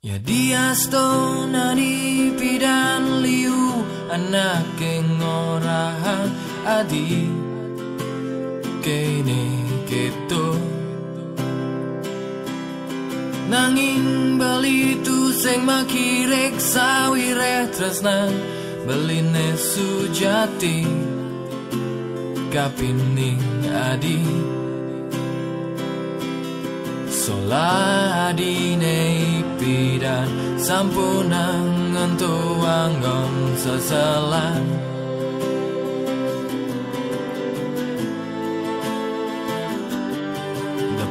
Ya dia stona di pidan liu anak kengorahan adi kene keto nanging bali tu sing makirek sawire tresnan beline sujati kapining adi soladine pidan sampunang ngentuangong seselan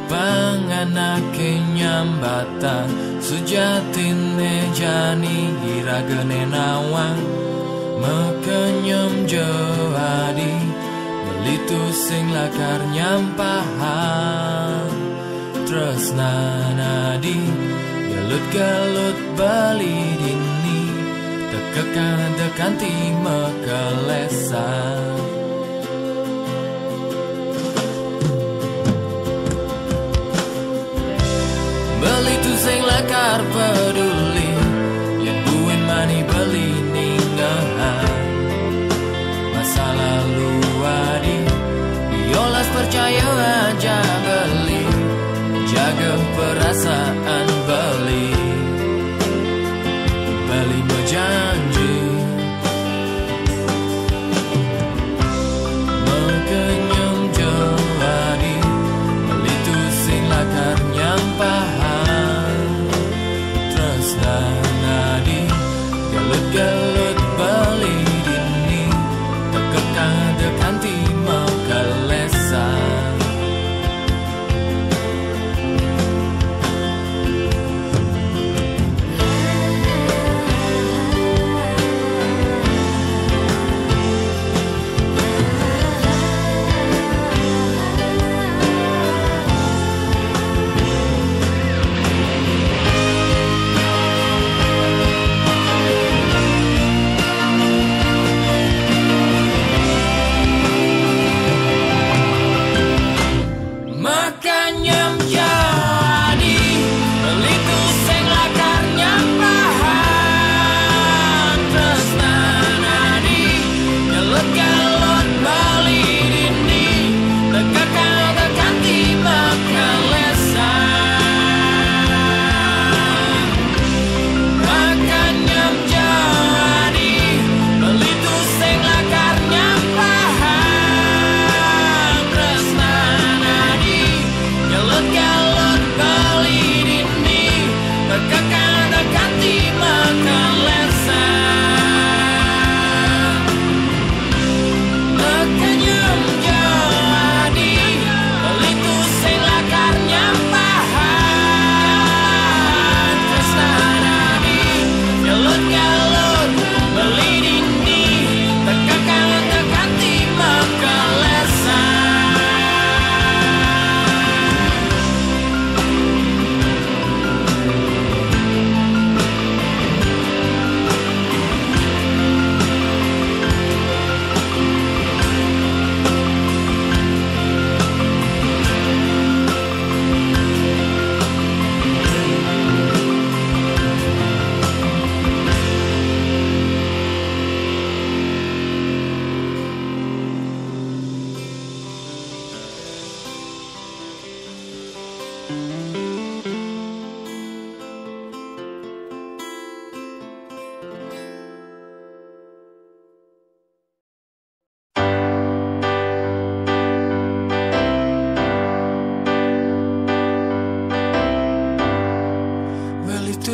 panganake nyambatan sujatine jani iragene nawang mekenyem joadi belitu sing lakar nyampahan tresnanadi gelut-gelut bali dini tekekan dekanti mekelesan beli tu sing lakar peduli yang buin mani beli ninggahan masa lalu adi diolas percaya aja beli jaga perasaan beli beli berjanji mekenyem joadi beli tu sing lakar nyampahan tresnanadi gelut-gelut bali dini tekekah dekanti mekelesan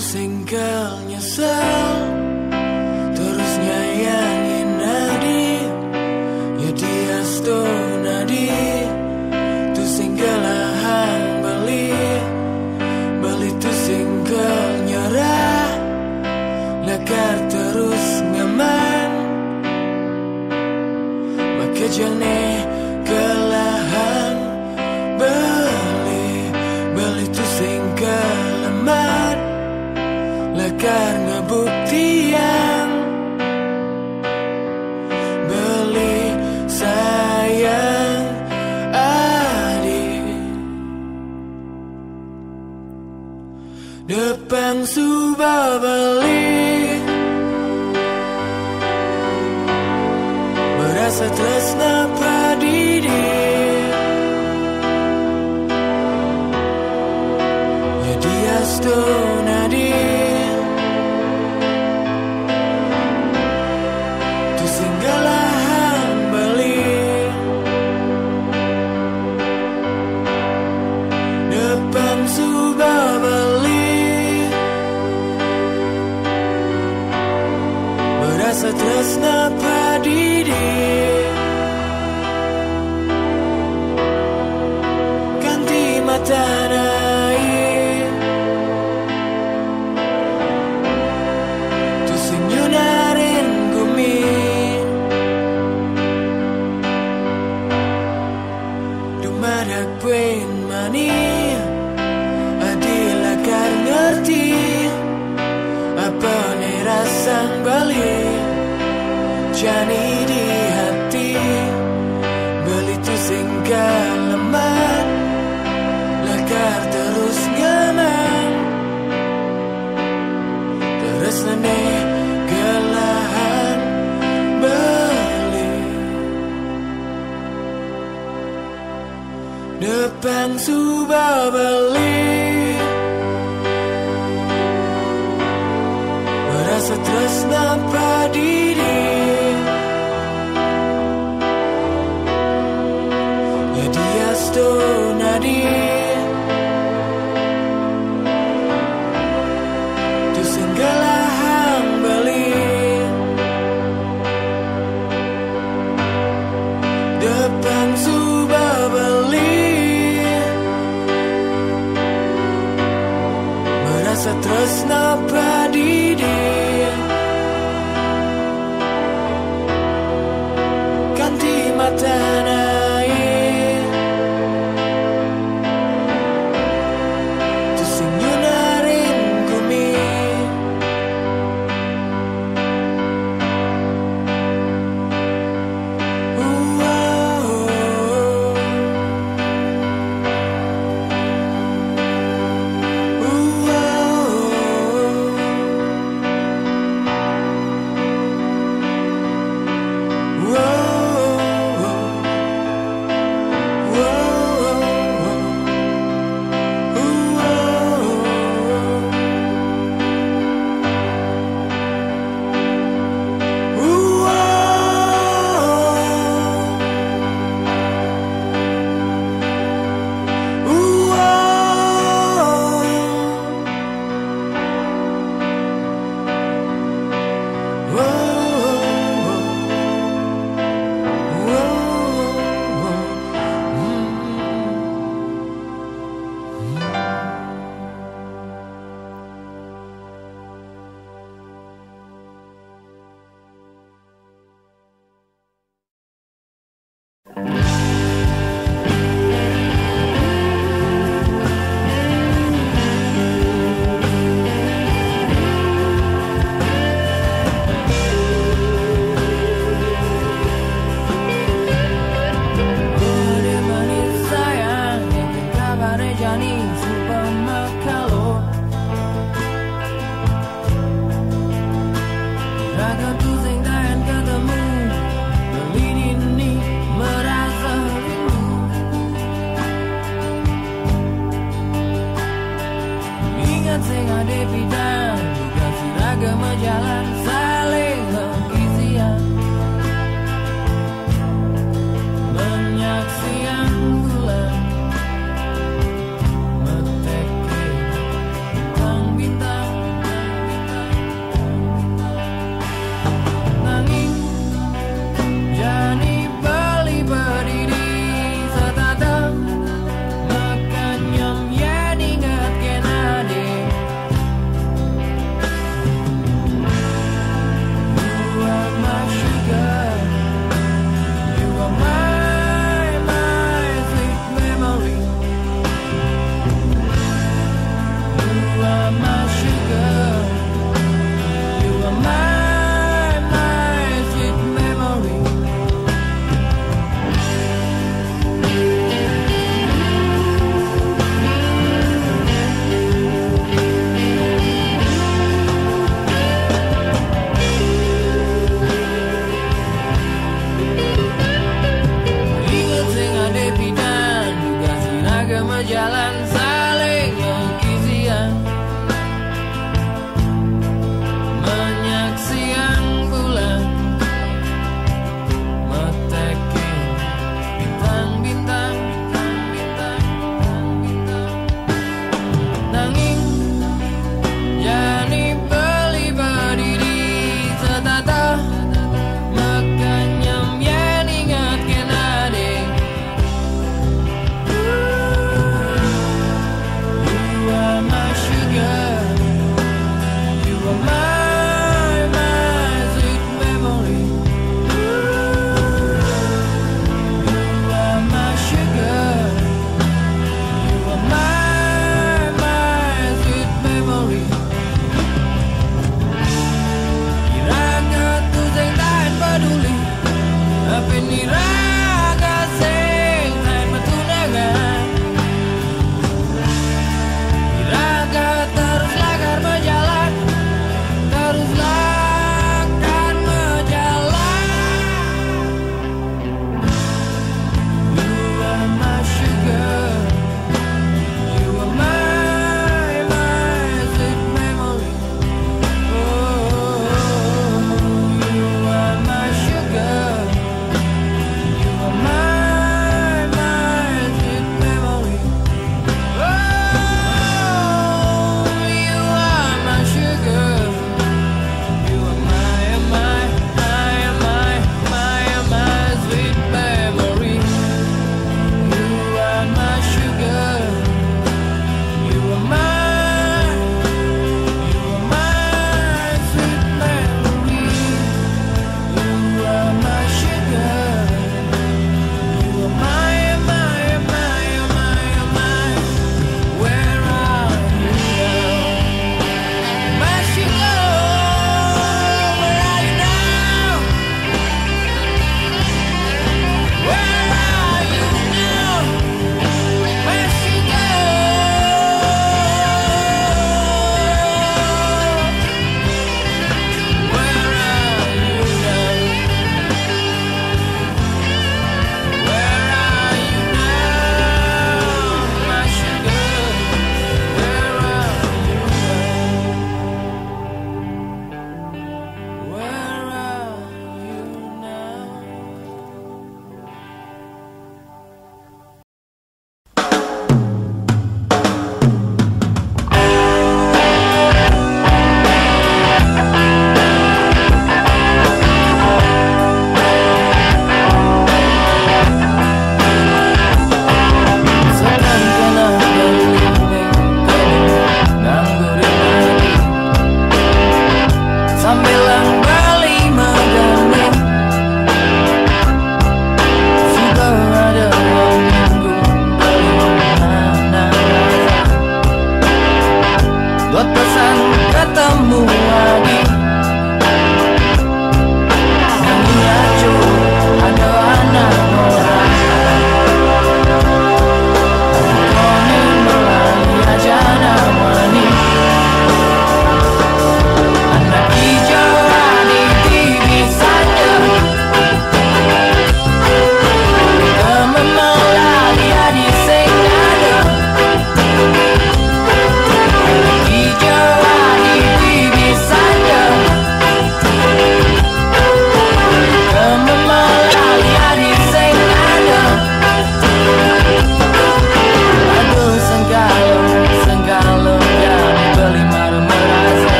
single nyesel terus nyayangin nadi ya dia sto nadi tu single hang beli tu single nyerah lakar terus ngaman maka jane kelahang beli tu single lemah lakar ngebukti Depan subah beli berasa tresna padidi ya dia stonadi tu singgalahan beli depan subah beli berasa tresna padidi ganti mata naik tu senyunarin gumi dumadak puen mani adil akan ngerti apa nih rasang balik jani di hati beli tu singgalaman lakar terus nyaman terus nane gelahan beli depan subah beli berasa tresna padidi ya dia stonadi tu singgalahan beli depan subah beli berasa tresna padidi ganti mata naik tu senyunarin gumi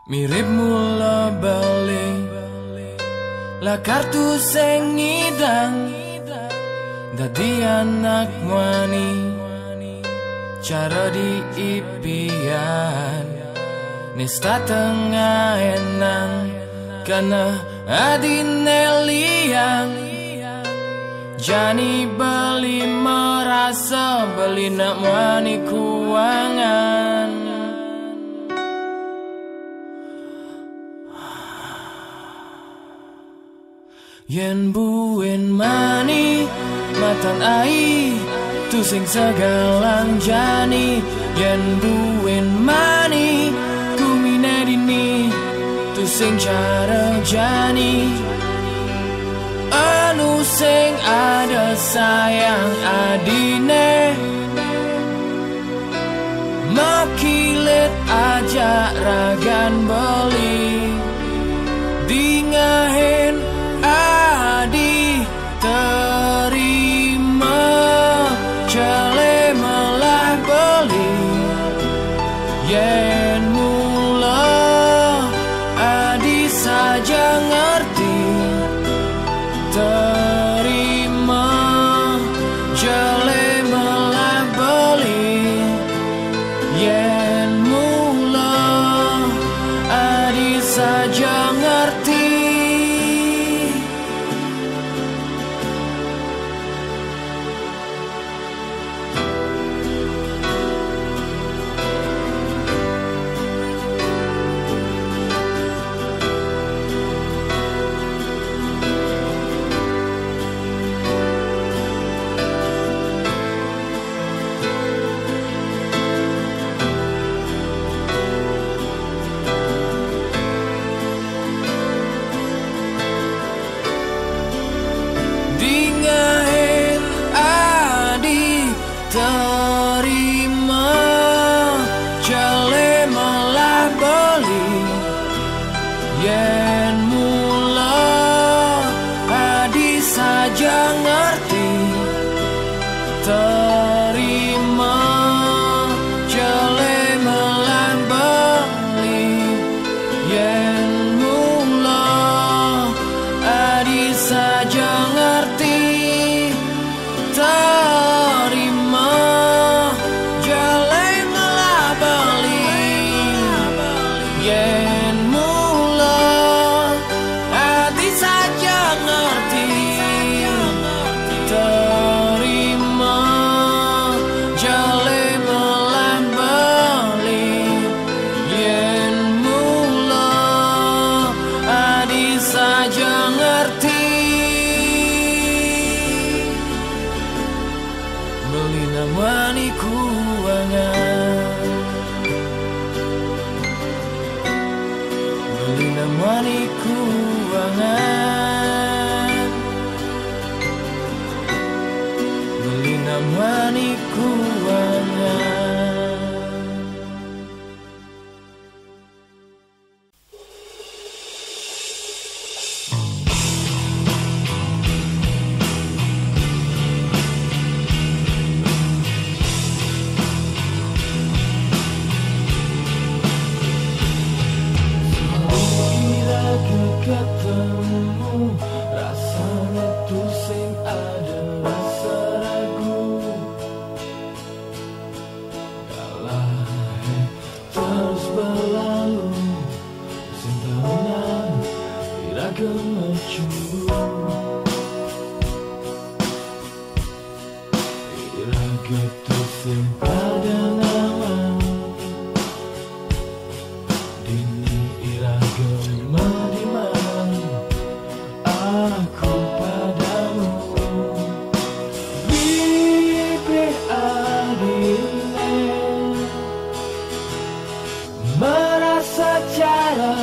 mirip mula bali lah kartu sing ngidang dadi anak wani cara diipian nista tengah enang karena adine liang jani beli merasa beli nak wani kuangan yen buin mani matan ai tu sing sagalang jani yen buin mani kumine dini tu sing cara jani anu sing ada sayang adine makilit aja ragan beli dingahin adi terima jale malah beli yen mula adi saja ngerti terima jale malah beli yen mula adi saja ngerti terima jale malah beli yen mula adi saja ngerti terima jale malah beli yen mula adi saja ngerti terima jale malah beli yen mula hati saja ngerti terima jale malah beli yen mula hati saja ngerti beli namani kuangan beli namani kuangan beli namani kuangan ketemu rasanya tuh sing ada rasa ragu kalah terus berlalu sing tahunan tidak kemacuru iraga tuh sing pada nama dini iraga aku padamu bibir adilnya merasa cara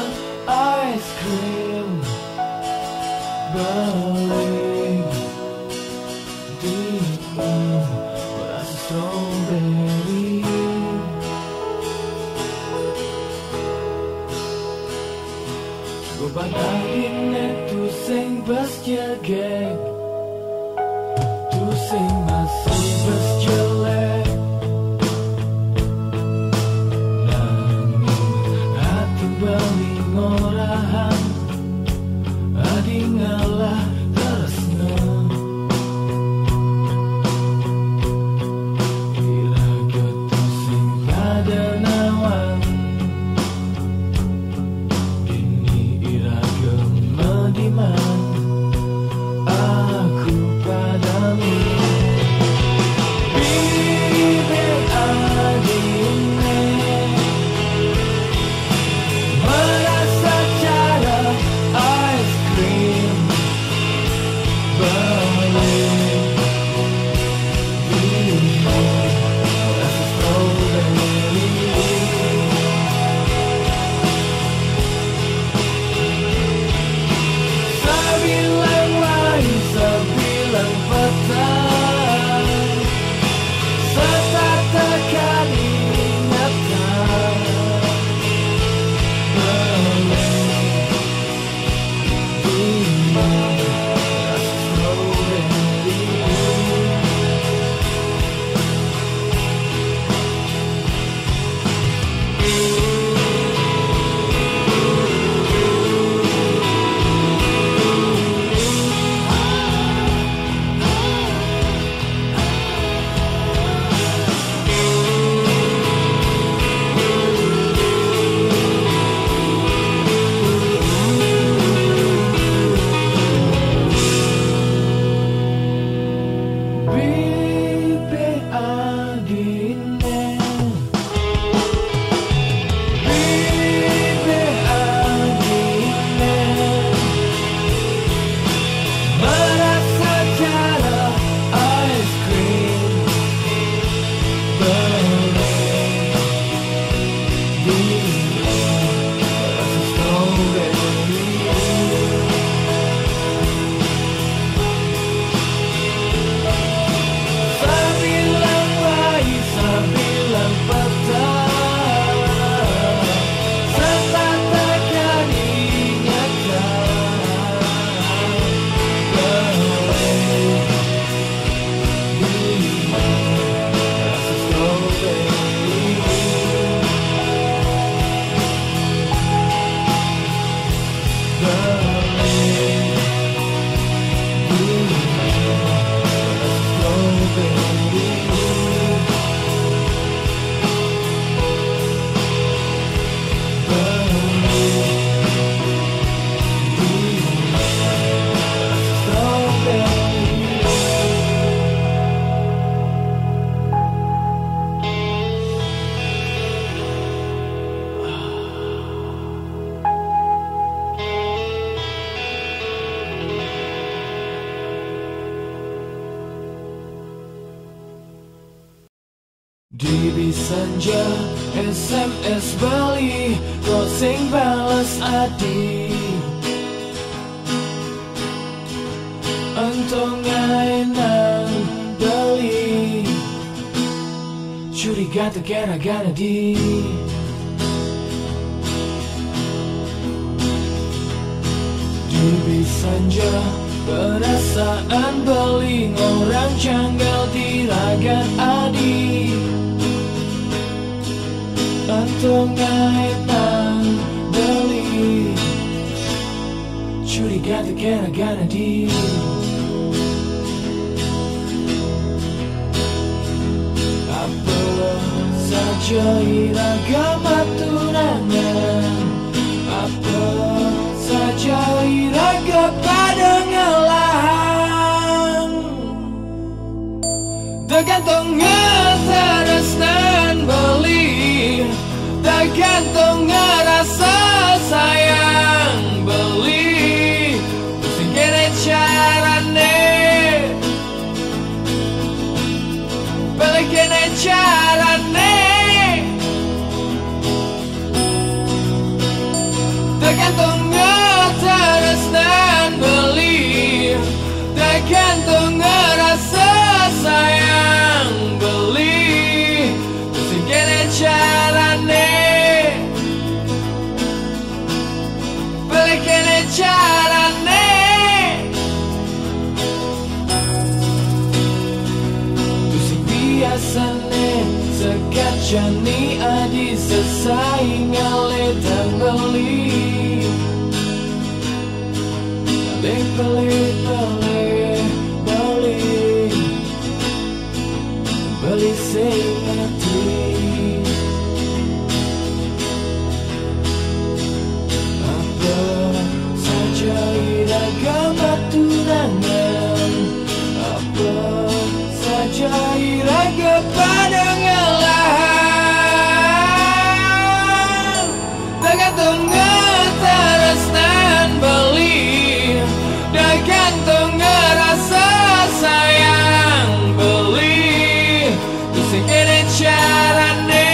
ice cream balik dingin merasa strawberry gue batahin itu sing bas jegek tu sing masih bas jelek nangis hati bang Di senja SMS beli kok sing bales adi Entong nang beli Curiga gara-gara di senja perasaan beli orang janggal di ragat adi Antong nang beli Curiga gara-gara di Apa saja iragam aturangan Apa saja iraga pada ngelang Tergantung ngeteres dan beli Tergantung ngerasa sayang beli Segini carane Beli gini carane Tergantung ngeteres dan beli Tergantung ngerasa sayang beli Segini carane Beli gini carane Tusing biasane sekacani adi sesaing ngale dan beli Beli sing hati Apa saja iragam aturangan Apa saja iraga pada ngelang Tergantung ngeteres dan beli Tergantung ngerasa sayang beli Segini carane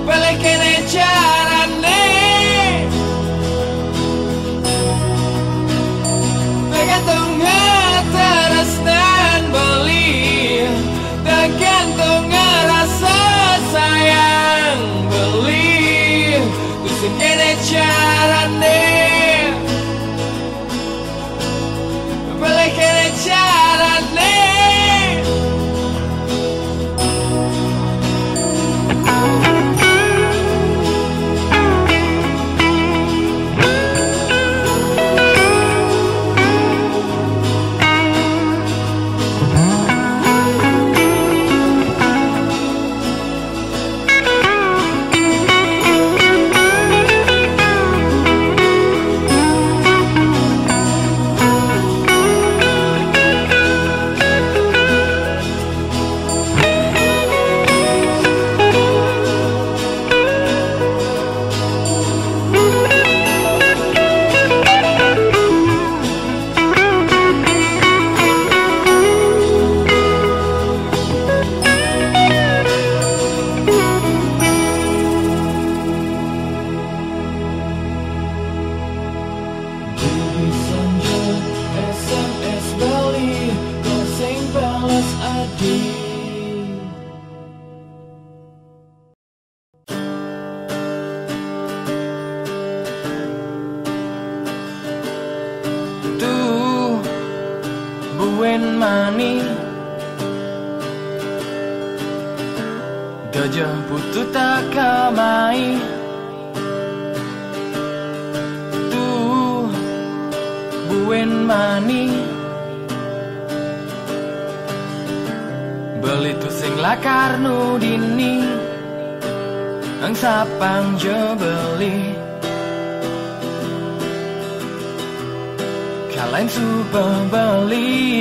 Beli gini carane Tergantung ngeteres dan beli Tergantung ngerasa sayang beli Segini carane Beli gini carane Mani Gajah putih tak kamai Tuh buen mani Beli tu sing lakar nu dini Ang sapang je beli Kalain super beli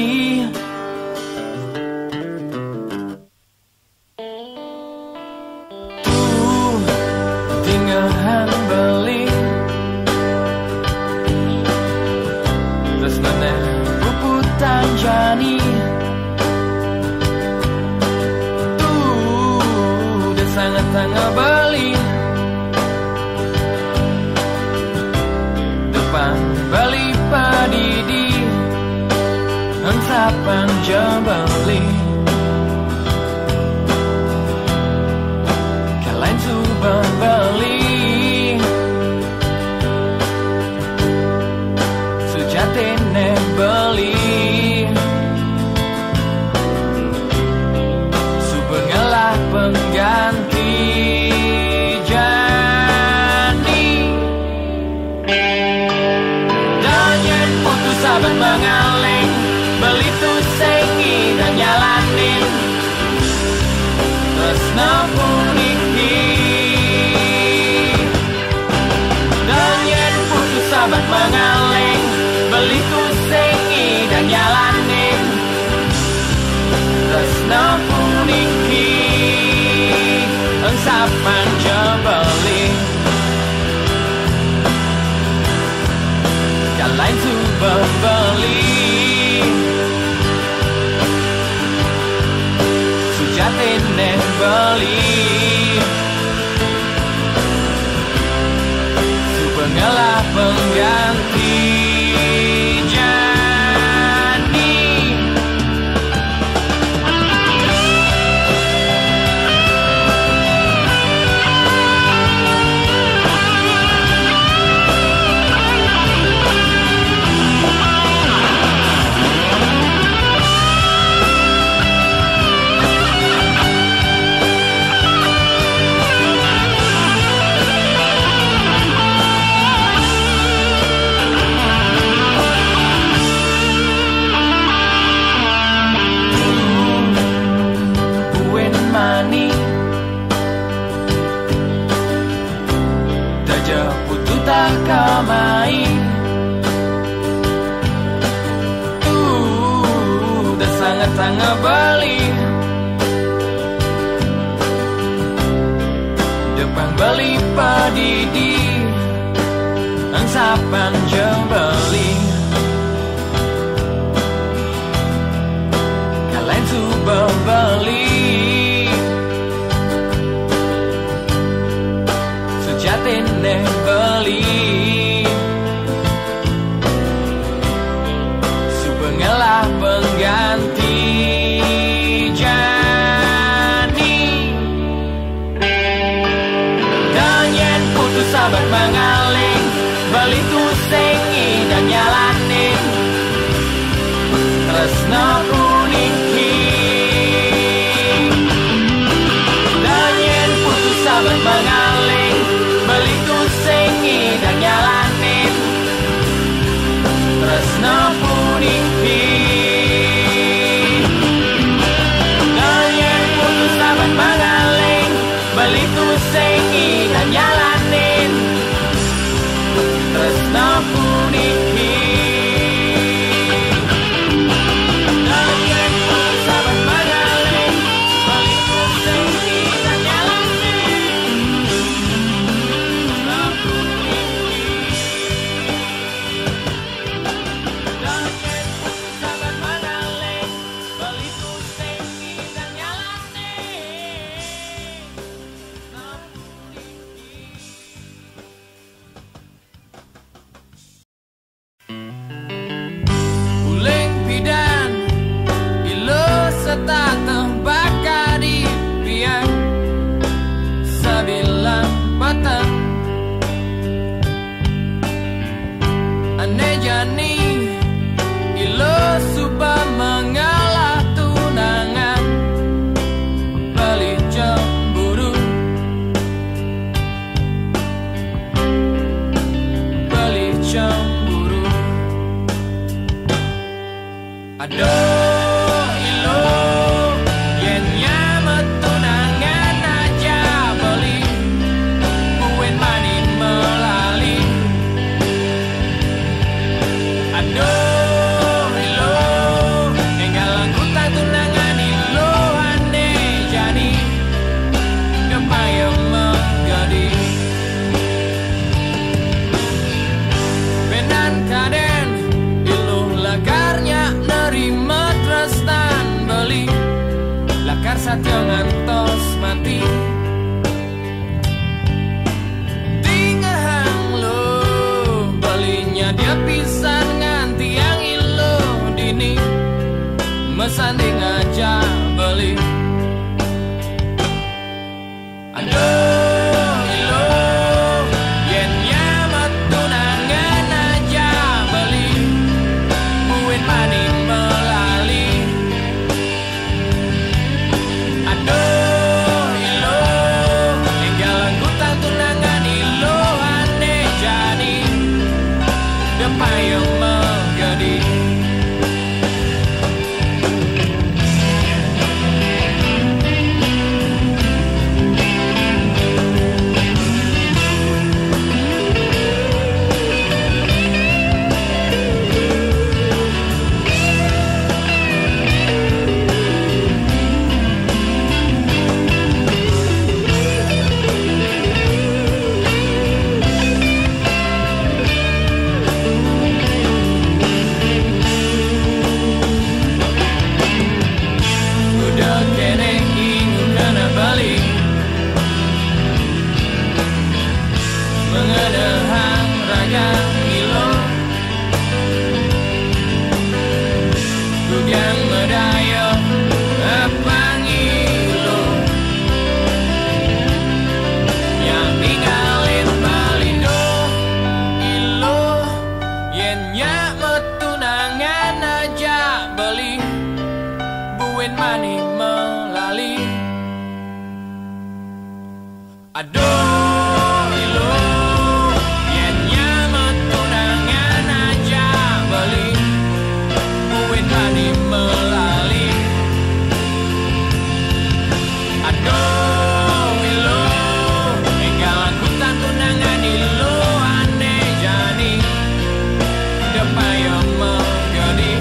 tengah beli depan beli padidi hangsapan jebeli kalian coba beli sejatine beli subengalah pengganti jani dan yang putus sahabat mengaling beli tuh sengi dan nyalanin tresna puniki dan yang putus sahabat mengaling beli tuh sengi dan nyalanin tresna puniki hangsapan jebeli kalian coba beli sujatine beli subengalah pengganti jani kamai udah sangat beli depan beli padidi hangsapan jebeli kalian coba beli sejatine beli subengalah pengganti jani dan yang putus sahabat mengaling beli tuh sengi dan nyalanin tresna puniki dan yang putus sahabat mengaling beli tuh sengi dan nyalanin tresna puniki dan yang putus sahabat mengaling beli tuh sengi dan nyalanin tresna puniki dan yang putus sahabat mengaling beli tuh sengi dan nyalanin tresna puniki dan yang putus sahabat mengaling beli tuh sengi dan nyalanin tresna puniki. Uling pidan ilo setateh bakari pian sabilang patah ane jani ilo supa mengalah tunangan bali cemburu bali cemburu aduh ilo yen nyamet tunangan aja beli buen mani melali aduh ilo enggal anggota tunangan ilo ane jani gepayang menggadi benan kaden ilo lakarnya nerima trestan beli lakar satyo ngantos mati sanding aja beli. Aduh ilo yen nyamet tunangan aja beli, buin mani melali. Aduh ilo tinggal angkutan tunangan ilo aneh jadi depan yang menjadi. Mengadahang raga ilo Kudiang medayo apang ilo yang ninggalin balindo ilo yen nyamet tunangan aja beli, buin mani melali. Aduh ilo yen nyamet tunangan aja beli, buin mani melali. Aduh ilo tinggal angkutan tunangan ilo aneh jadi depan yang menjadi.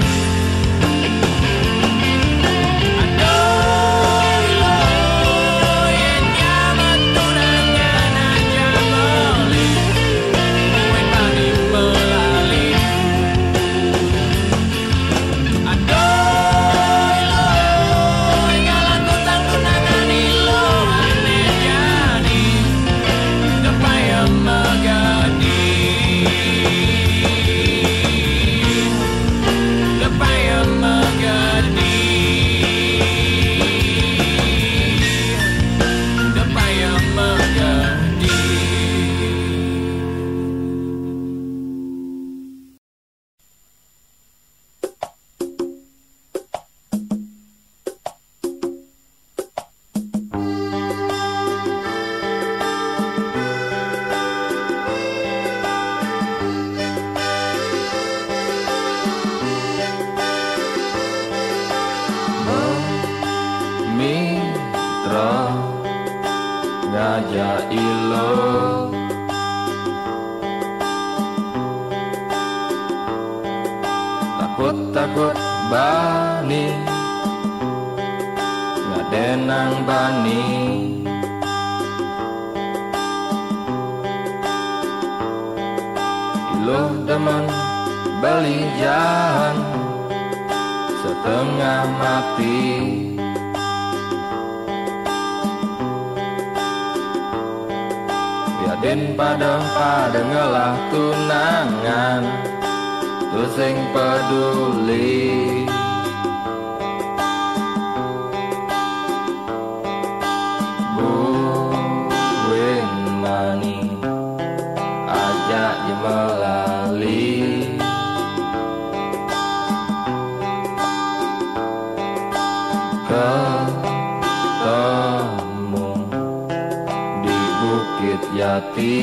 Mitra ngajak ilo takut-takut bani ngadenang bani. Ilo demen beli jahan setengah mati. Den pada ngelah tunangan tu sing peduli. Buin mani ajak je melali. Ketemu di Bukit Jati,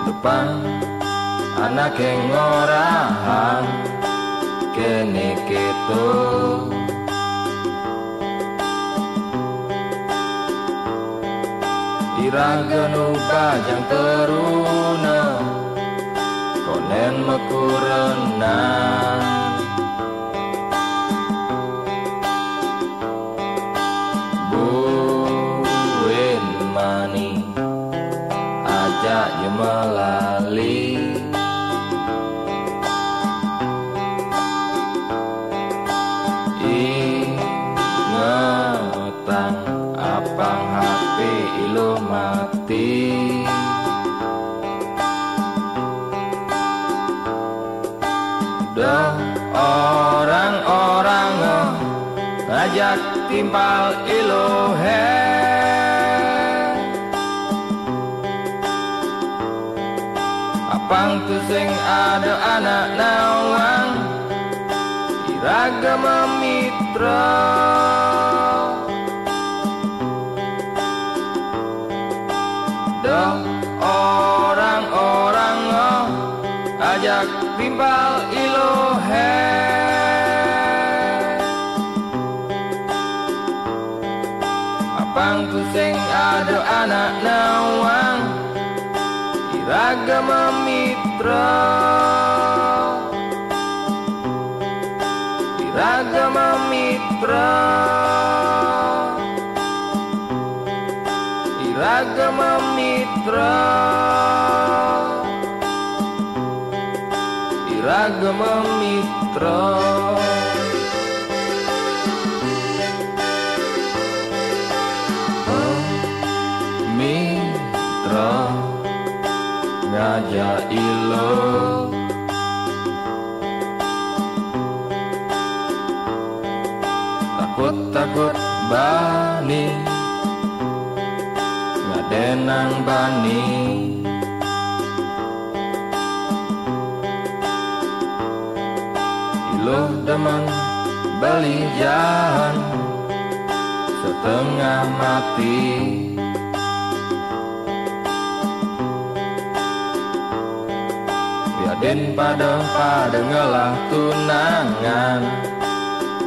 depan anak yang ngorahan kene keto. Iragan bajang teruna konen mekurenan. Buin mani ajak je melali. Ingetan apang HP ilo mati. orang-orang ngajak timpal ilohe. Apang tu sing ada anak nawang iragama mitra. Doh orang-orang ajak timpal ilohe. Apang tu sing ada anak nawang iragama mitra. Iragama mitra. Iragama mitra. Iragama mitra. Mitra ngajak ilo. Takut-takut bani ngadenang bani. Ilo demen beli jahan setengah mati. Den pada ngelah tunangan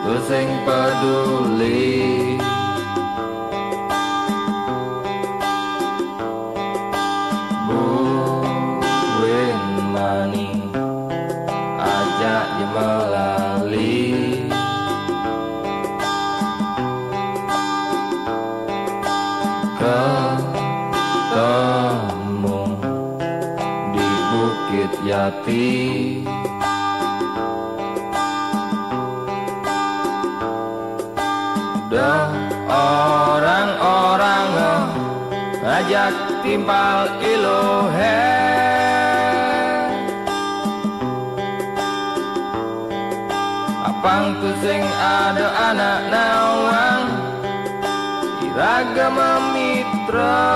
tu sing peduli. Buin mani ajak je melali. Ketemu di Bukit Yati. Dah orang-orang ngajak timpal ilohe. Apang tu sing ada anak nawang iragama mitra.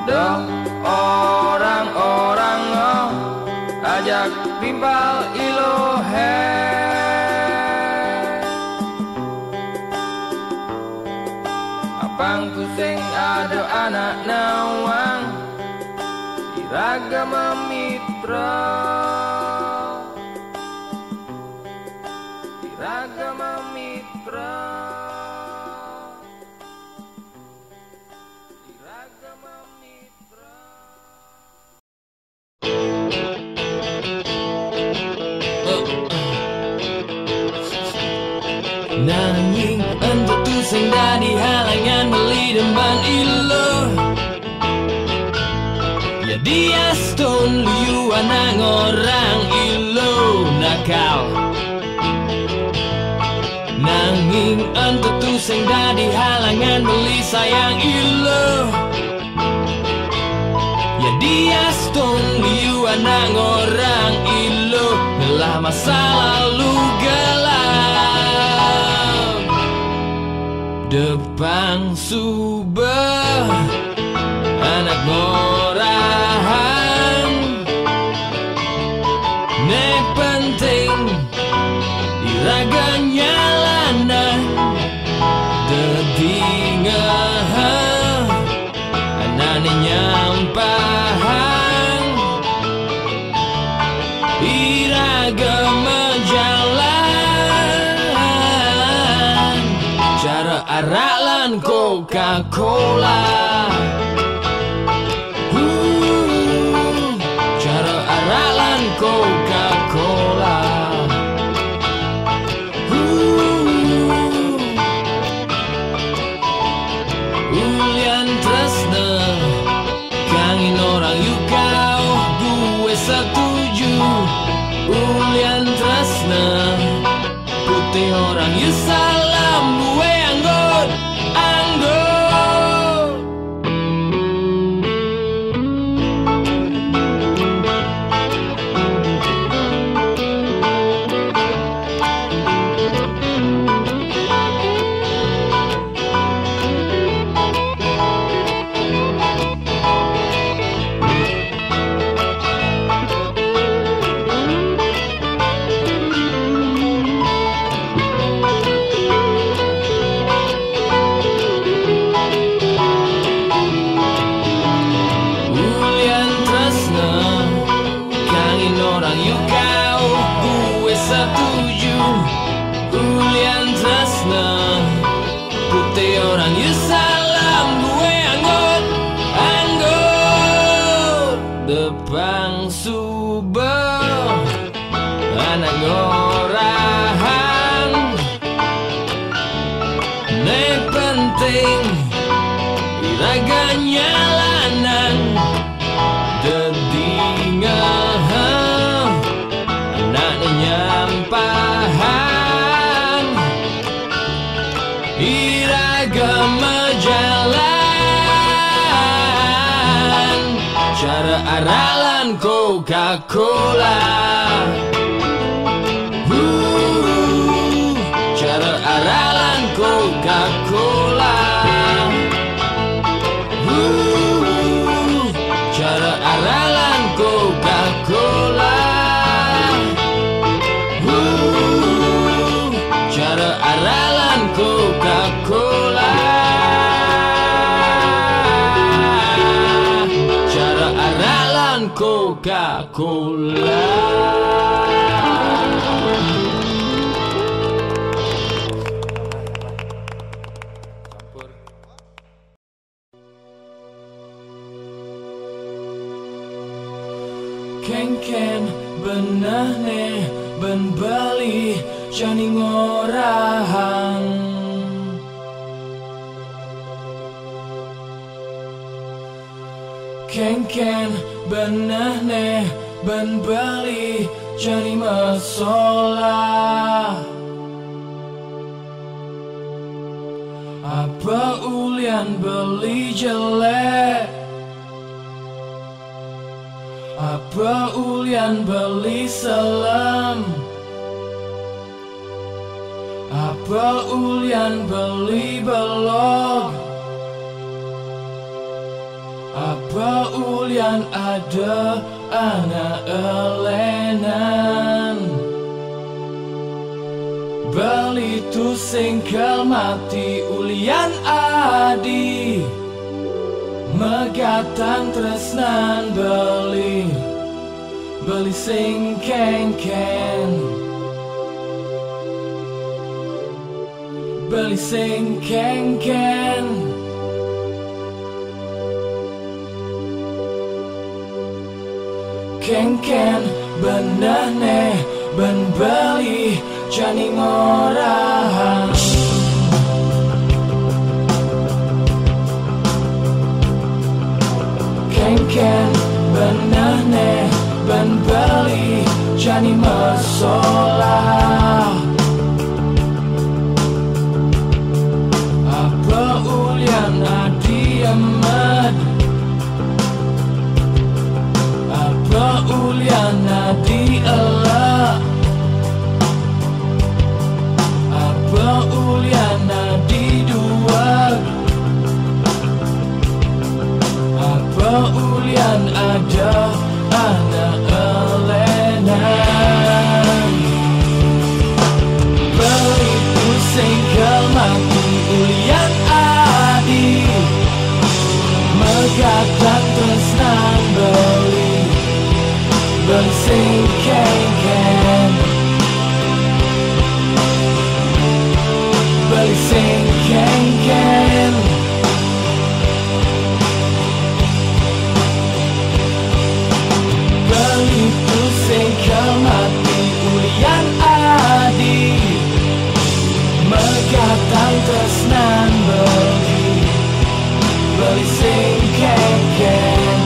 Doh orang-orang ajak timpal ilohe. Apang tu sing ada anak nawang iragama mitra. Iragama mitra. Iragama mitra. Nanging untuk tu sing dadi halangan beli demban ilo. Ya dia stone liu anang orang ilo nakal. Nanging untuk tu sing dadi halangan beli sayang ilo. Ya dia stone liu anang orang ilo. Gelah masa lalu gelap depan subah anak morahan. Ne penting iraganya lanang dedingah anane nyampahan. Iragama jalan cara aralan Coca-Cola. Cara aralan Coca-Cola. Ulian tresna kangin orang yukau gue setuju. Ulian tresna putih orang yu salam gue anggot. kanyalanan dedingan anaknya nyampahan iragama jalan cara aralan Coca-Cola cara aralan Coca-Cola cara aralan Coca-Cola cara aralan Coca-Cola cara aralan Coca-Cola. Kengken benahne ben bali jani ngorahan Kengken benahne ben bali jani masalah apa ulian beli jelek apa ulian beli salam apa ulian beli belog apa ulian ada anak elenan beli tu singkel mati ulian adi megatan tresnan beli sing kengken beli sing kengken kengken benahne ben beli jani ngorahan Kengken benahne ben beli jani masalah apa ulian adi amat apa ulian adi Allah apa ulian adi dua apa ulian ada anak elenan beli pusing mati ulian adi megatan tresnan beli sing kengken beli sing kengken itu singkel mati ulian adi megatan tresnan beli sing kengken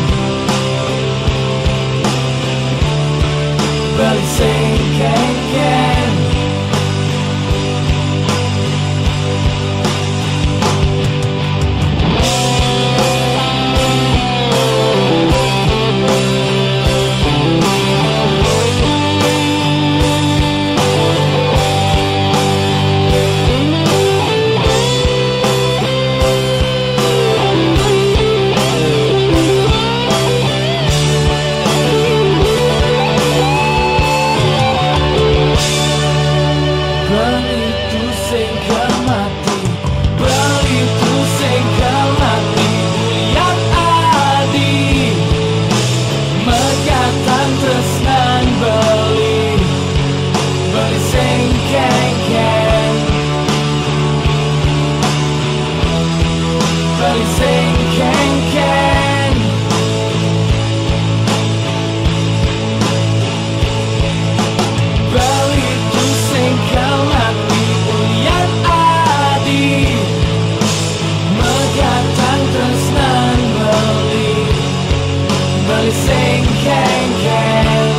bali sing keng-keng,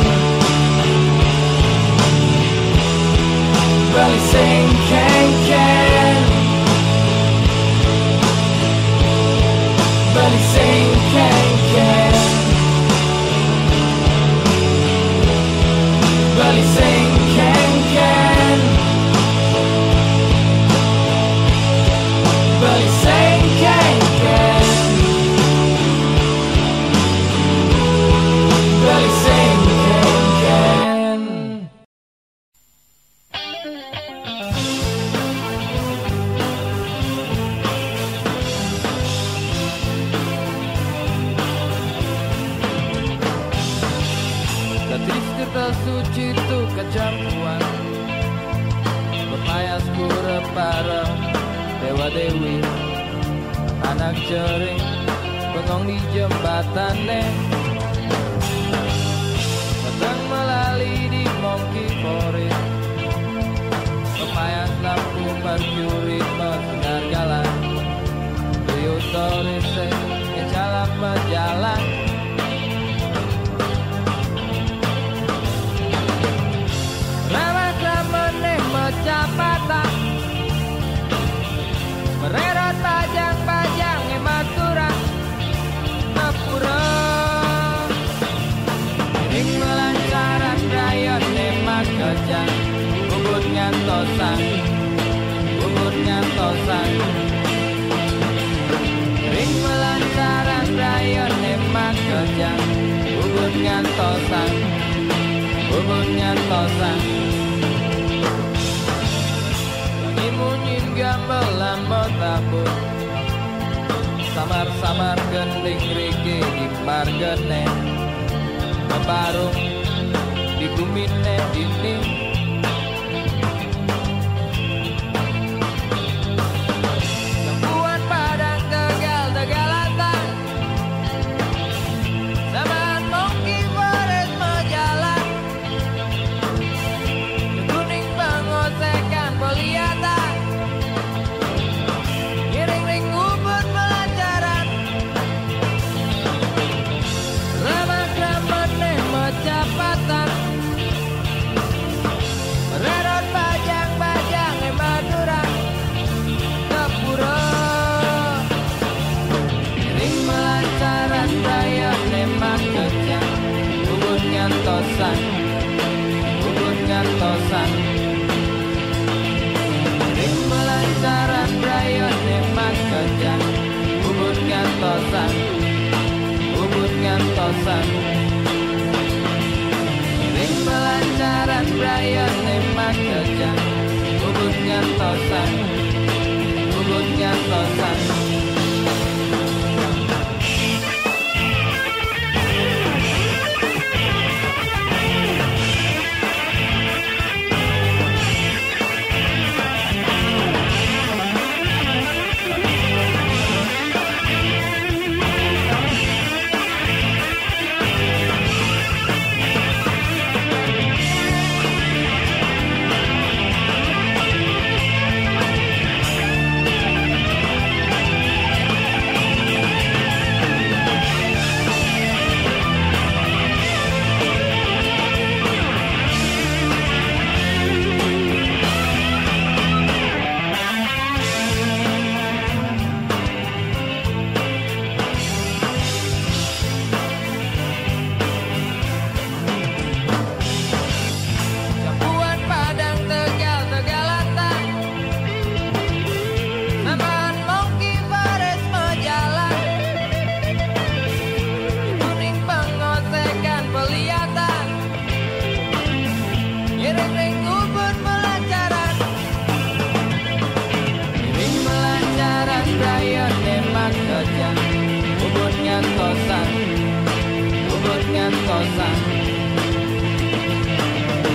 bali sing keng-keng, bali sing keng-keng, bali sing keng-keng, bali sing keng-keng, bali sing keng-keng. Gadis tersuci itu kecapuan, berpayas pura bareng dewa dewi, anak jering bengong di jembatannya, sedang melali di Monkey Forest, berpayas lampu merkuri bersinar jalan, tuyul torise jalan berjalan. Capatan mererot pajang-pajang ematura Mapura, ring melancaran rayon emak kejang, bubut ngantosan, bubut ngantosan. Ring melancaran rayon emak kejang, bubut ngantosan, bubut ngantosan. Munyin gamelan motabut, samar-samar gending riki di margene, ngebarung di gumine dinding. Lembuan padang tegal-tegalatan, zaman Monkey Forest majalan, kuning pengosekan pelihatan. Mererot pajang-pajang Madura Kapura, ring melancaran rayon emak kejang, bubut ngantosan, bubut ngantosan. Ring melancaran rayon emak kejang, bubut ngantosan, bubut ngantosan. Melancaran rayon emak kejang, bubut ngantosan, bubut ngantosan.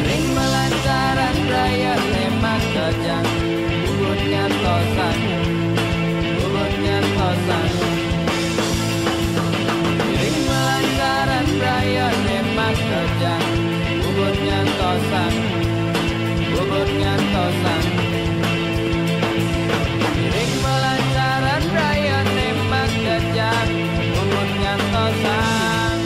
Ring melancaran rayon emak kejang, bubut ngantosan, bubut ngantosan. Ring melancaran rayon emak kejang, bubut ngantosan, bubut ngantosan. Ring melancaran rayon emak kejang, bubut ngantosan,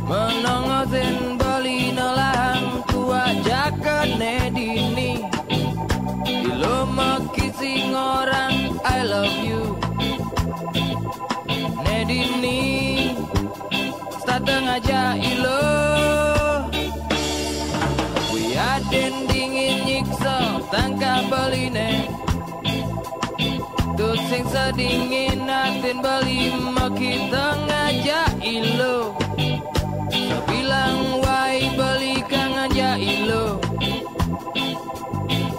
Menongosin beli nelahan tua jakane dini ilo makising orang I love you nedini stateng aja ilo wiaden dingin nyiksa tangka beline tuh sing sedingin atin beli makita ngajak ilo bilang wai beli kang aja ilo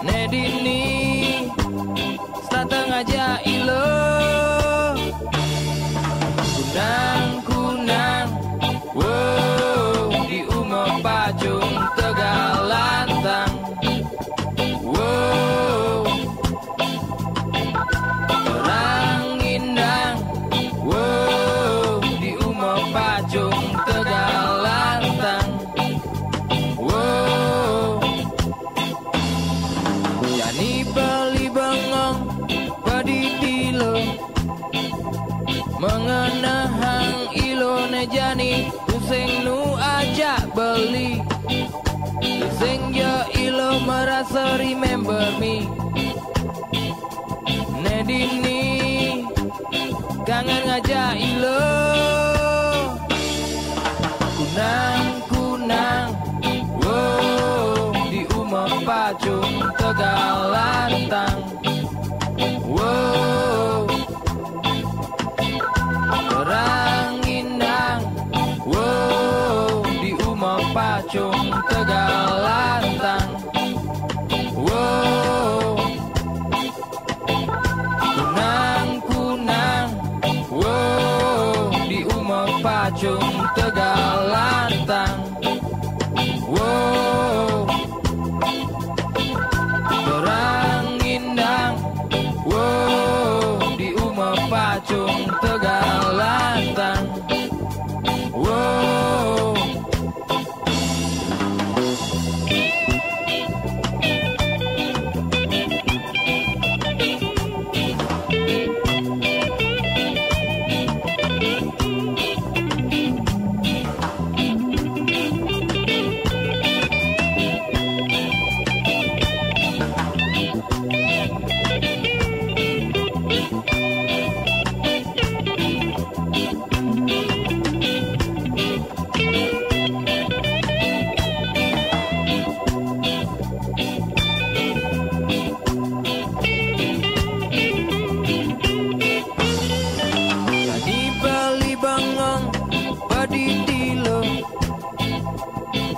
nedini stateng aja ilo kunang wow di umur pacung Tegalantang wow terang indang wow di umur pacung Tegalantang wow yani beli bengong padidilo mengenahang ilo nejani pusing nu ajak beli pusing ya ilo merasa remember me nedini kangen ngajak ilo kunang wow di umur pacung Tegalantang wow terang indang wow di umur pacung Tegalantang wow kunang wow di umur pacung Tegalantang wow terang indang wow di umur pacung Tegalantang wow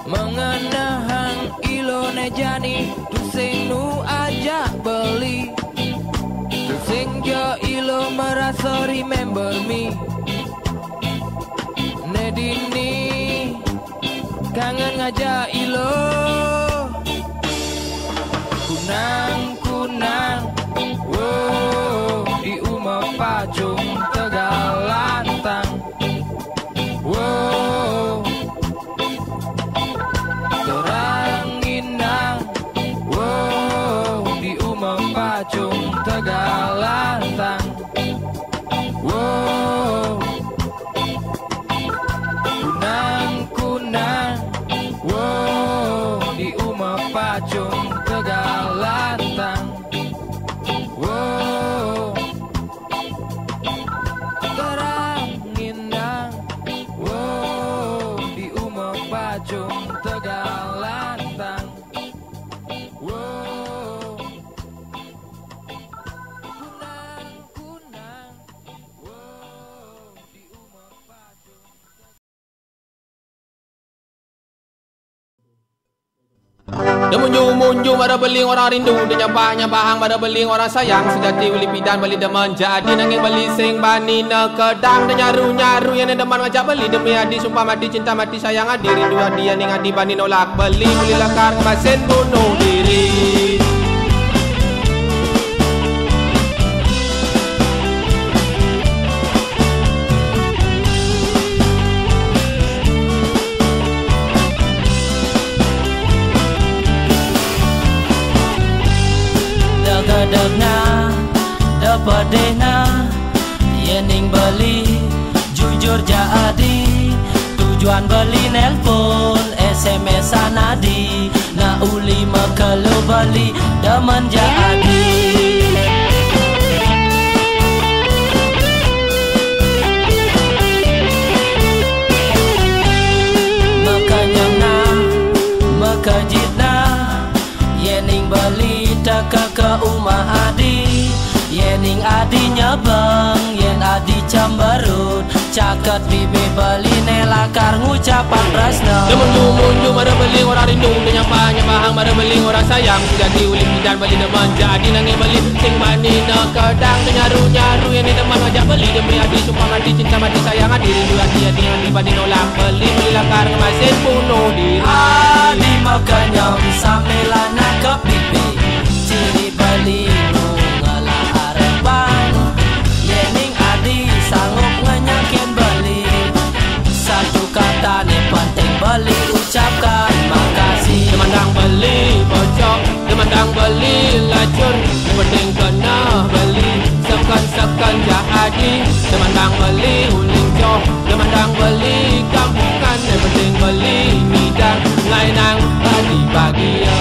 mengenahang ilo nejani tusing nu ajak beli tusing jo ilo merasa remember me nedini kangen ngajak ilo kunang wow di umur pacung Tegalantang wow terang indang wow di umur pacung Tegalantang wow kunang wow di umur pacung Tegalantang wow terang indang wow di umur pacung Tegalantang wow kunang wow di umur pacung. Demunyu-munyu pada beling orang rindu, nyabah-nyabahang pada beling orang sayang. Sejati uli pidan beli demen jadi nanging beli sing bani nekedang. Dan nyaru-nyaru yang demen ngajak beli demi adi sumpah mati cinta mati sayang adi rindu adi yang adi bani nolak beli beli lekar masin bunuh diri. Dedegna, depedena, yening beli, jujur jadi. Tujuan beli nelpon, SMS anadi, na uli mekelu beli, demen jadi. Mekanyamna, mekajitna, yening beli teka ke umah adi, yening adi nyebeng, yen adi cemberut, caket bibi beli nelakar ngucapan tresna. Demen munju mada beli orang rindu, nyapa nyapahang mada beli orang sayang, sudah diuli dan beli demen jadi nangis beli sing mani nak kedang nyaru nyaru yang demen ngajak beli demi adi sumpah mati cinta mati sayang adi rindu adi adi adi bani nolak beli lakar ngemasin bunuh diri. Adi makanyam sambilan ke pipi, ciri beli ngalah harapan, yening adi sanggup ngenyakin beli. Satu kata nih penting beli ucapkan makasih. Demandang beli bocok, demandang beli lacur, penting kena beli sekan jadi. Demandang beli uling joh, demandang beli kampungan, penting beli midang lainang bagi bagia.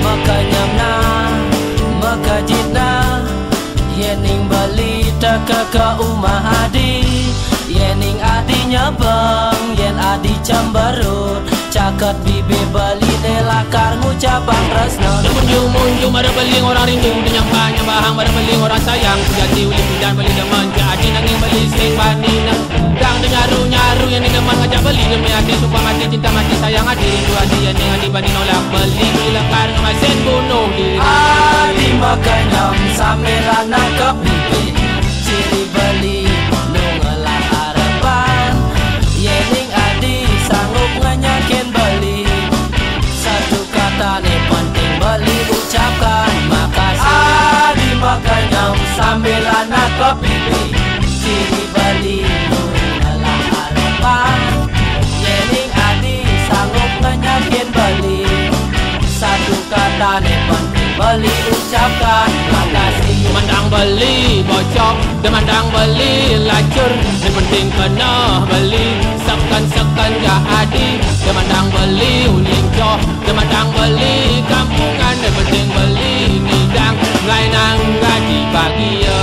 Mekanyamna, mekajitna, yening beli teka ke umah adi, yening adi nyebeng, yen adi cemberut, caket bibi beli nelakar ngucapan tresna. Munju mada beli orang rindu, nyapa nyapahang mada beli orang sayang, sejati uli dan beli demen jadi nangis beli sing bani nak dang nyaru nyaru yang demen ngajak beli demi adi sumpah mati cinta mati sayang adi rindu adi yang adi bani nolak beli lakar ngemasin bunuh diri. Adi makanyam sambilan ke pipi, ciri beli nungelah harapan, yening adi sanggup ngenyakin beli. Satu kata nih penting beli ucapkan makasih. Adi makanyam sambilan ke pipi, ciri beli nungelah harapan, yening adi sanggup ngenyakin beli. Satu kata nih penting beli ucapkan makasih. Demandang beli bocok, demandang beli lacur, yang penting kena beli sekan jadi. Demandang beli uling joh, demandang beli kampungan, yang penting beli nidang lainang gaji bagia.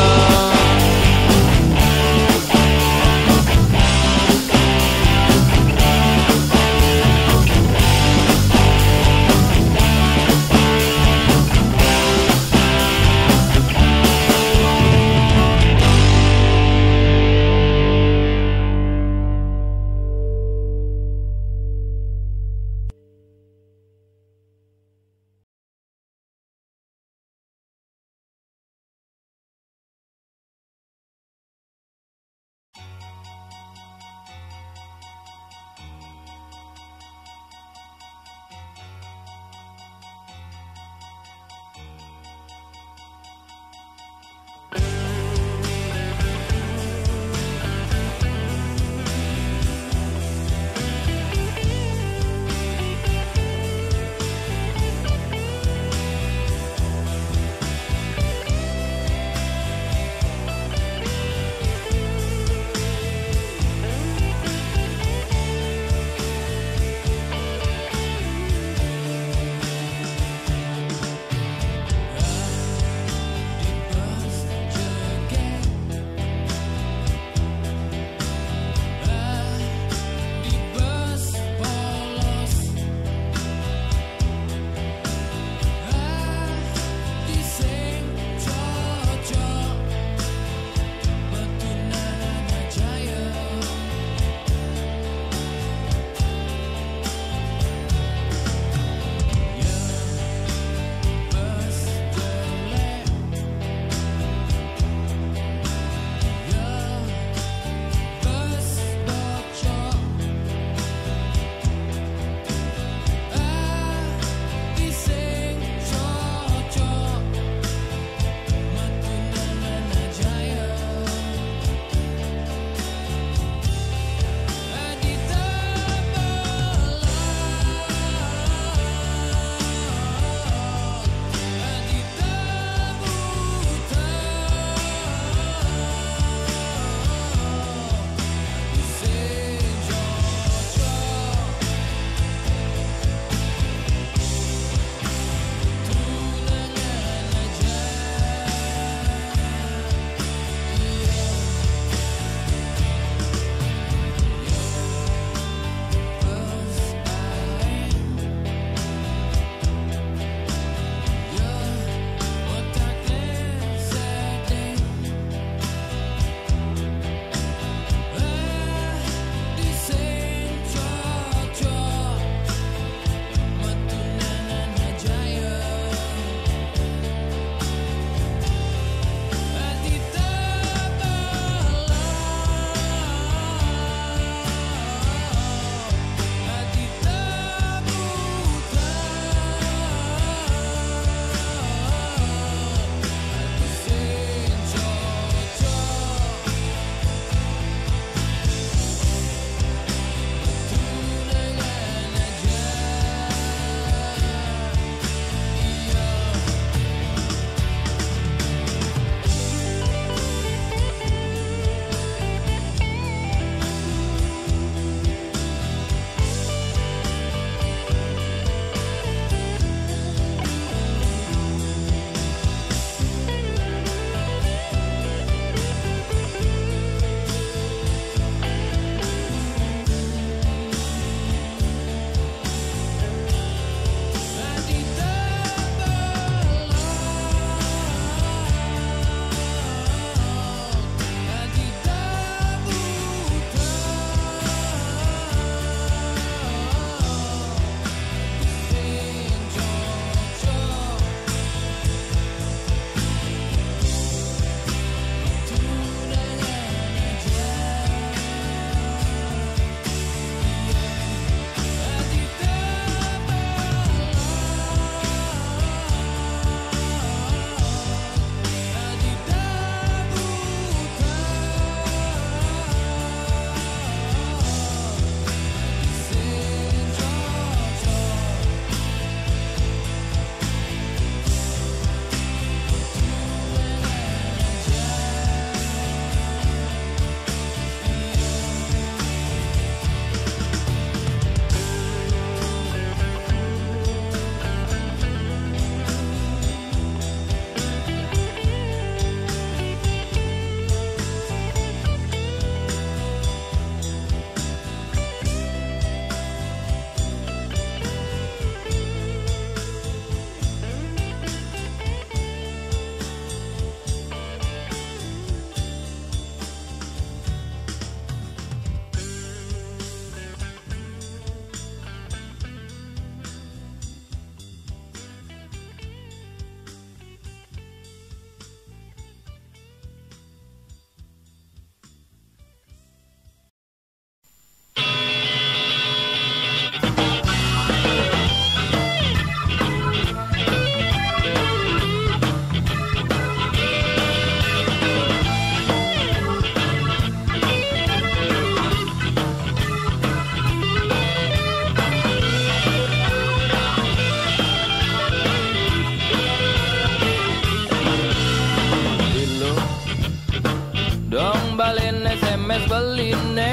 balen SMS beline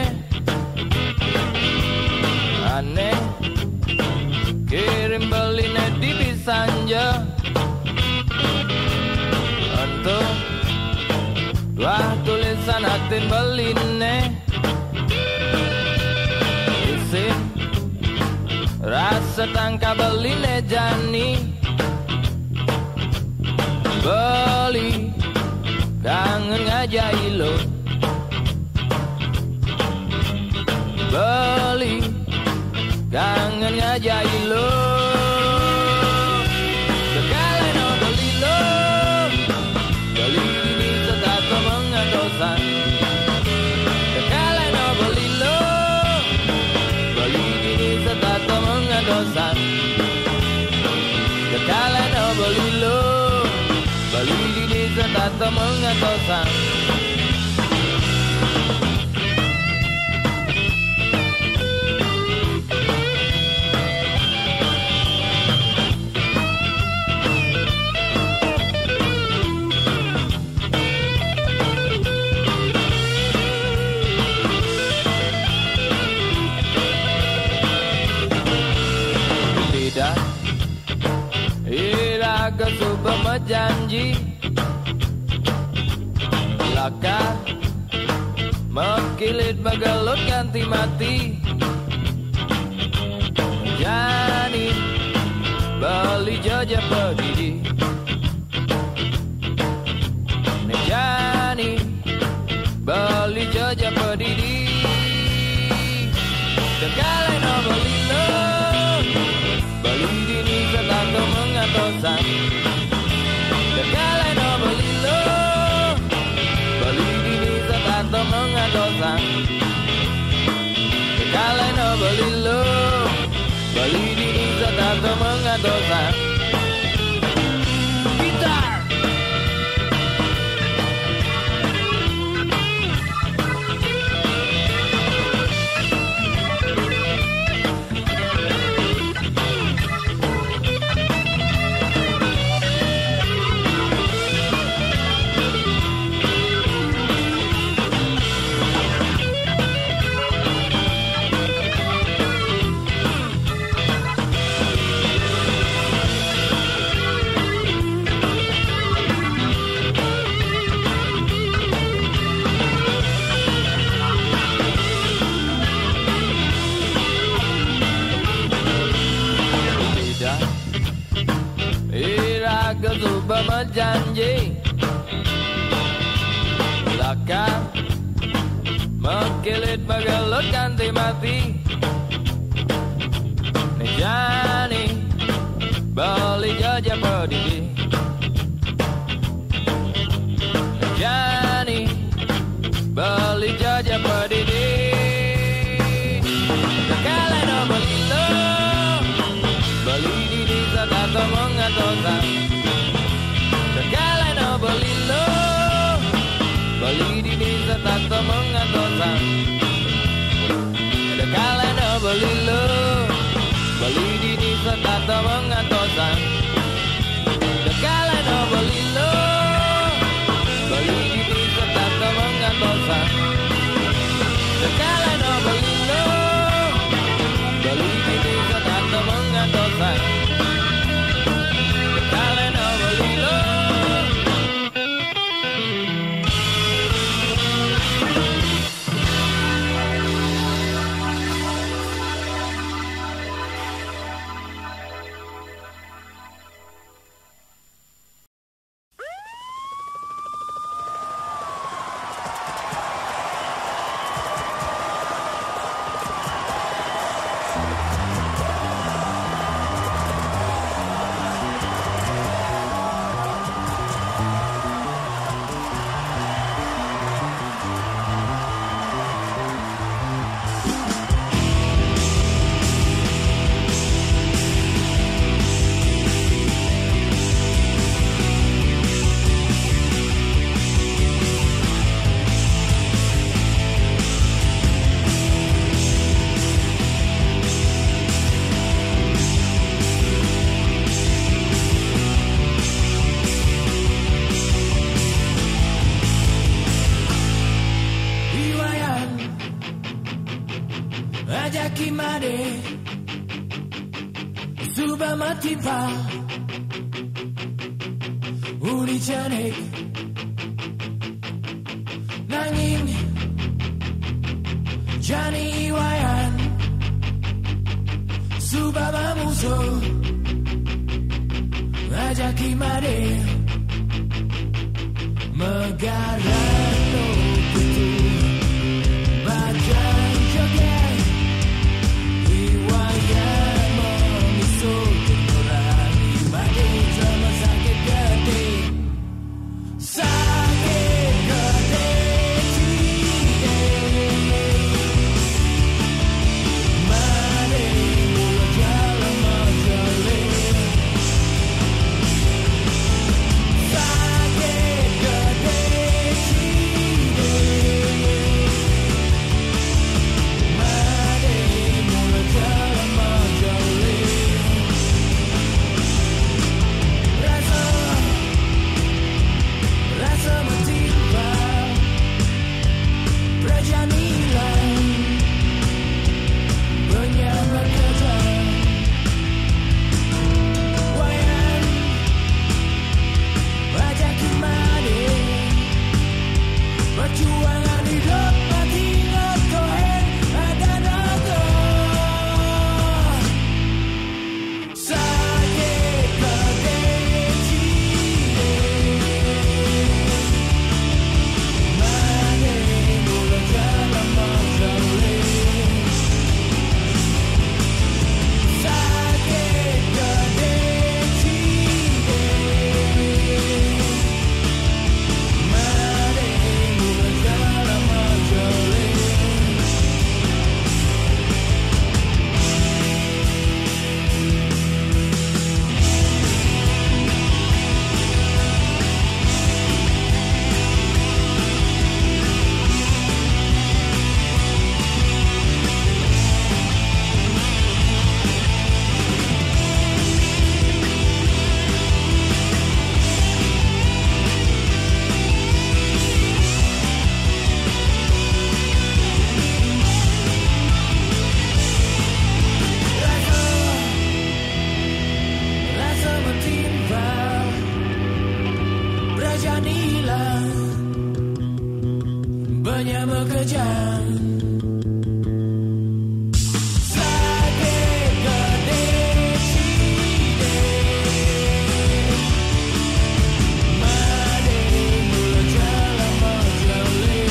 aneh kirim beline di Bisanja untuk dua tulisan hatin beline isin rasa tangka beline jani beli kangen aja ilo beli kangen aja ilo sekali no beli lo beli ini setato mengadosan sekali no beli lo beli ini setato mengadosan sekali no beli lo beli ini setato mengadosan Iraga subama janji laka mekilit bagalot ganti mati jani bali jaja pedidi jani bali jaja pedidi sekali no bali lo bali dini setato mengatosan sekali no bali lo bali dini setato mengatosan sekali no bali lo bali dini setato mengatosan gitar Iraga subama janji laka mekilit bagalot ganti mati jani bali jaja pedidi jani bali jaja pedidi sekali no bali lo bali dini setato mengatosan sekali no bali lo bali dini setato mengatosan sekali no bali lo bali dini setato mengatosan sekali no bali lo bali dini setato mengatosan sekali no bali lo bali dini setato mengatosan sekali no bali lo Raja Kimade Suba Matipa Uni Janek Nanging Jani Iwayan Suba Mamuso Raja Kimade Megarano Kutu Bajan Joget Iwayan Memiso Orang Imade Sama sakit gede Sakit gede Cide Mane Mulut jalan majale Sakit gede Cide Mane Mulut jalan majale Rasa mentimpa Berjanilah Menyamar kerja Wayan Raja Kimade Perjuangan hidup mati ngotohen ada naga Sakit gede cide Mane mulut jalan majale Sakit gede cide Mane mulut jalan majale Rasa mentimpa Berjanilah Banyak bekerja Sakit gede cide Mane mulut jalan majale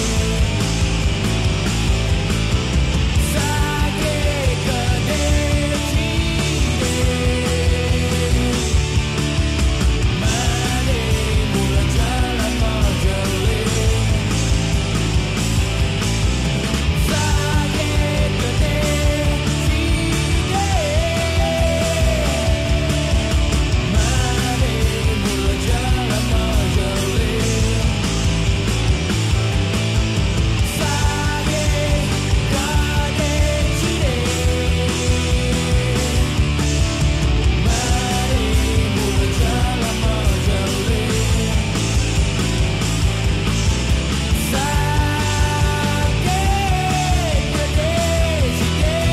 Sakit gede cide Mane mulut jalan majale Sakit gede cide Mane mulut jalan majale Sakit gede cide Mane mulut jalan majale Sakit gede cide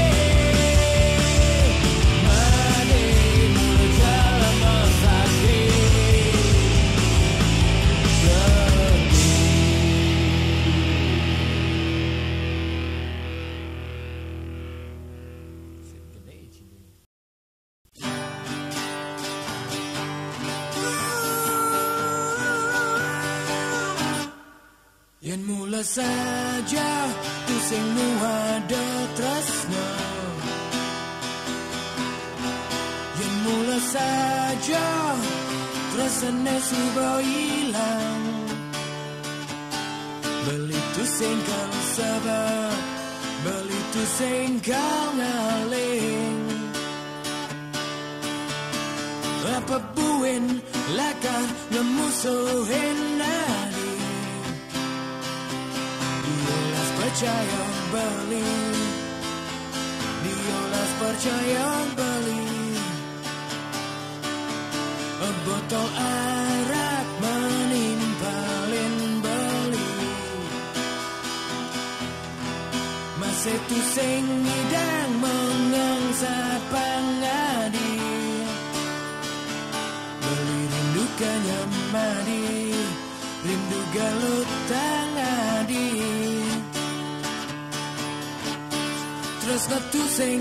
Mane mulut jalan majale Yen mula saja tu sing muada tresno Yen mula saja tresne suba ilang Beli tu sing kang sebab Beli tu sing kang ngaling Apa buin lakar ngemusuhin nadi Diolas percaya beli Diolas percaya beli Botol arak menimpalin beli setu sing ngidang mengangsa pangadi beli rindu kanyamadi rindu galut tangadi terus netu sing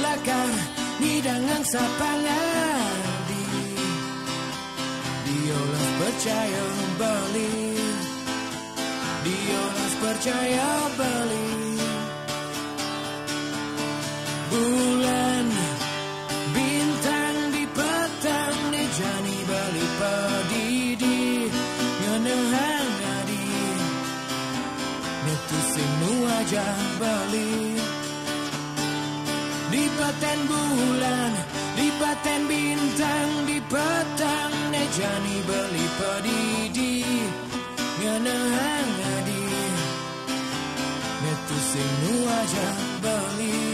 lakar ngidang angsa pangadi diolas percaya beli diolas percaya beli bulan bintang di petang di jani bali padidi ngenehang adi netu sing nu wajah bali di paten bulan di paten bintang di petang di jani bali padidi ngenehang adi netu sing nu wajah bali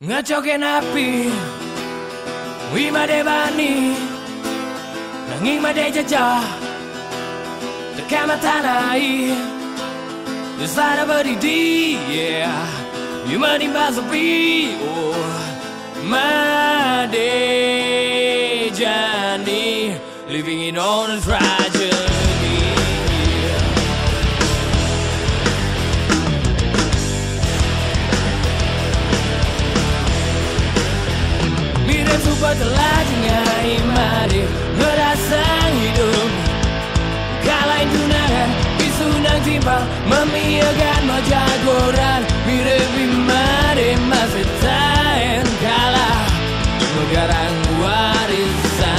ngacoken api wima debani nanging made jajah tekama tanai desana berdidi yeah wima dimbasapi oh made jani living in on a tragedy Super telajnya imadi ngerasang hidup kalain tunangan bisunang timpal memiagan majagoran mirip imadi masih tain kalah megarang warisan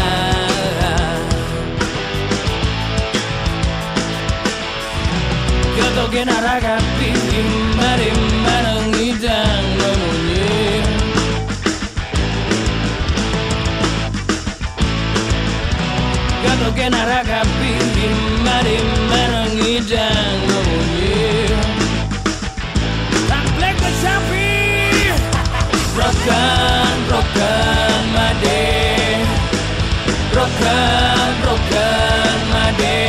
ketogen araga pilih imadi manangidang memunyi Katoken araga pilih mari menangidang memunyi Tamplek bersapi Broken, broken made Broken, broken made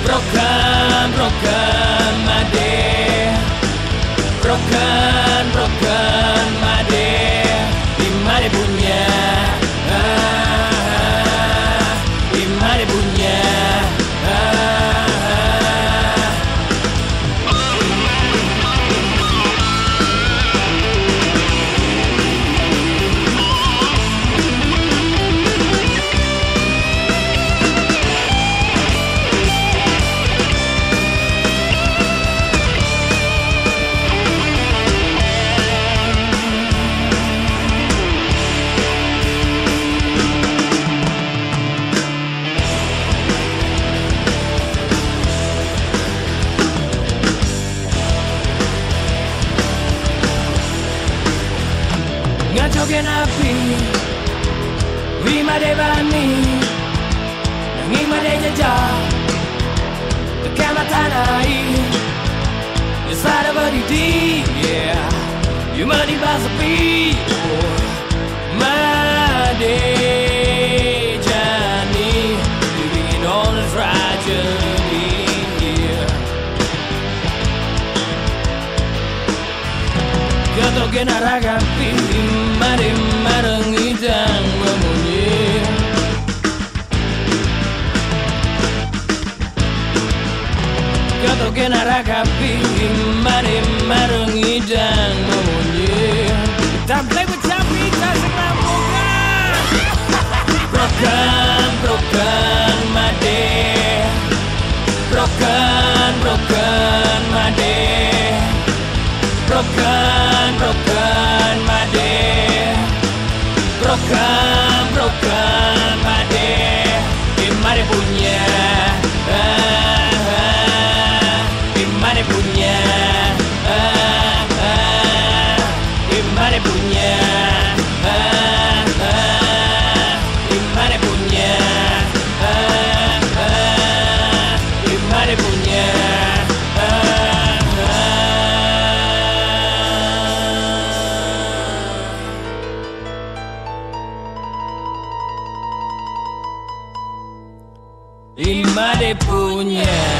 Broken, broken made Broken, broken made Dimari punya ngacoken api wima debani nanging made jajah Matanai Yasada Badidi Yumani Basapi Made Jani Living on a tragedy Gato Genaragapi Mare Marangidang Mamunyi Gato Genaragapi Mare Marangidang Mamunyi Don't play with your feet, that's a broken, broken my day. Broken, broken my day. Broken, broken my day. Broken, broken my day. Gimana punya, gimana punya, gimana punya. Imade punya